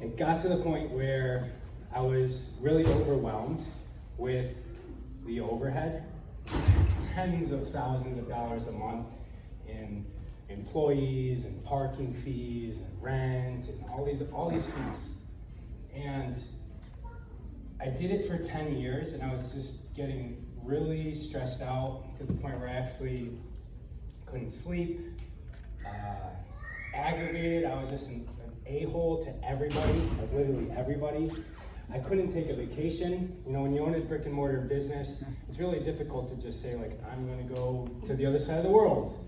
it got to the point where I was really overwhelmed with the overhead, tens of thousands of dollars a month in employees and parking fees and rent and all these fees. And I did it for 10 years, and I was just getting really stressed out to the point where I actually couldn't sleep, aggravated. I was just an a-hole to everybody, like literally everybody. I couldn't take a vacation. You know, when you own a brick and mortar business, it's really difficult to just say, like, I'm gonna go to the other side of the world.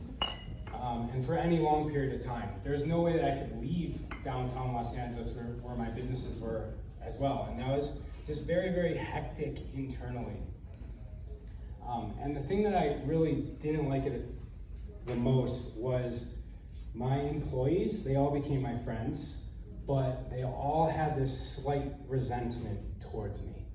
And for any long period of time. There's no way that I could leave downtown Los Angeles where my businesses were as well. And that was just very, very hectic internally. And the thing that I really didn't like it the most was my employees. They all became my friends, but they all had this slight resentment towards me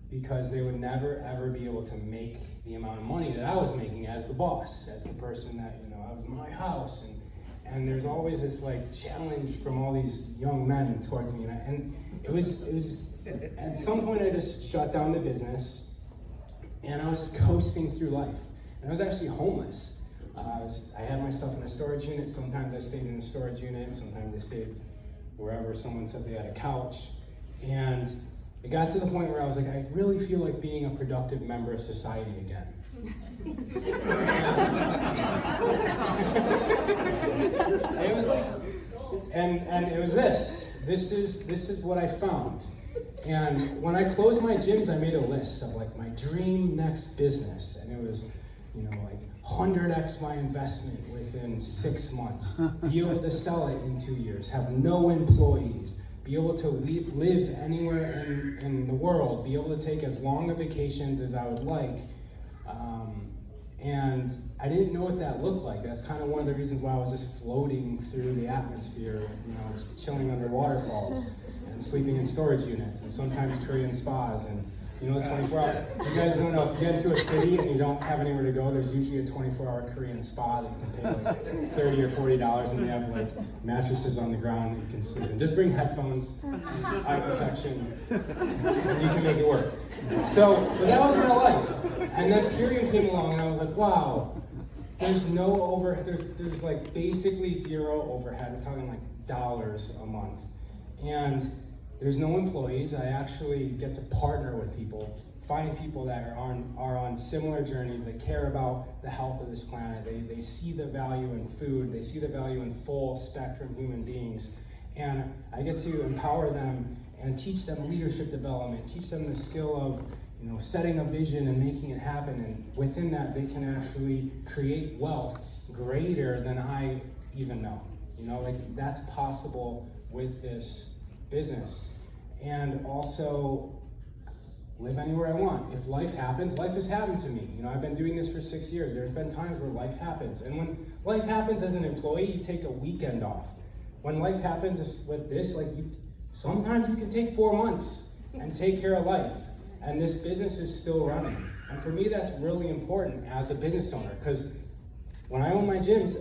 because they would never ever be able to make the amount of money that I was making as the boss, as the person that, you know, I was my house, and there's always this like challenge from all these young men towards me, and it was at some point I just shut down the business, and I was just coasting through life, and I was actually homeless. I had my stuff in a storage unit. Sometimes I stayed in a storage unit, sometimes I stayed wherever someone said they had a couch, and it got to the point where I was like, I really feel like being a productive member of society again. It was like, and it was this. This is what I found. And when I closed my gyms, I made a list of like my dream next business, and it was, you know, like 100x my investment within 6 months, be able to sell it in 2 years, have no employees, be able to live anywhere in the world, be able to take as long of vacations as I would like. And I didn't know what that looked like. That's kind of one of the reasons why I was just floating through the atmosphere, you know, chilling under waterfalls and sleeping in storage units and sometimes Korean spas and, you know, 24-hour. You guys don't know, if you get into a city and you don't have anywhere to go, there's usually a 24-hour Korean spa that you can pay like $30 or $40, and they have like mattresses on the ground that you can sleep in. Just bring headphones, eye protection, and you can make it work. So, but that was my life. And then Purium came along, and I was like, wow, there's no there's like basically zero overhead. We're talking like dollars a month. And there's no employees. I actually get to partner with people, find people that are on similar journeys, that care about the health of this planet. They see the value in food, they see the value in full spectrum human beings. And I get to empower them and teach them leadership development, teach them the skill of, you know, setting a vision and making it happen. And within that, they can actually create wealth greater than I even know. You know, like that's possible with this business. And also live anywhere I want. If life happens, life has happened to me. You know, I've been doing this for 6 years. There's been times where life happens. And when life happens as an employee, you take a weekend off. When life happens with this, like sometimes you can take 4 months and take care of life. And this business is still running. And for me, that's really important as a business owner, because when I owned my gyms,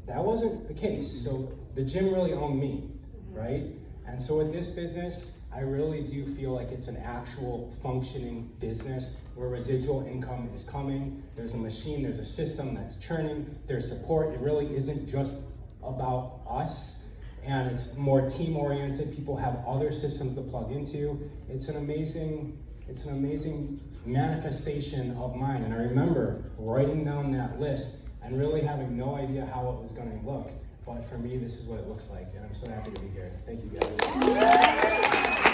that wasn't the case. So the gym really owned me, right? And so with this business, I really do feel like it's an actual functioning business where residual income is coming. There's a machine, there's a system that's churning, there's support. It really isn't just about us, and it's more team oriented. People have other systems to plug into. It's an amazing manifestation of mine. And I remember writing down that list and really having no idea how it was going to look. But for me, this is what it looks like, and I'm so happy to be here. Thank you guys.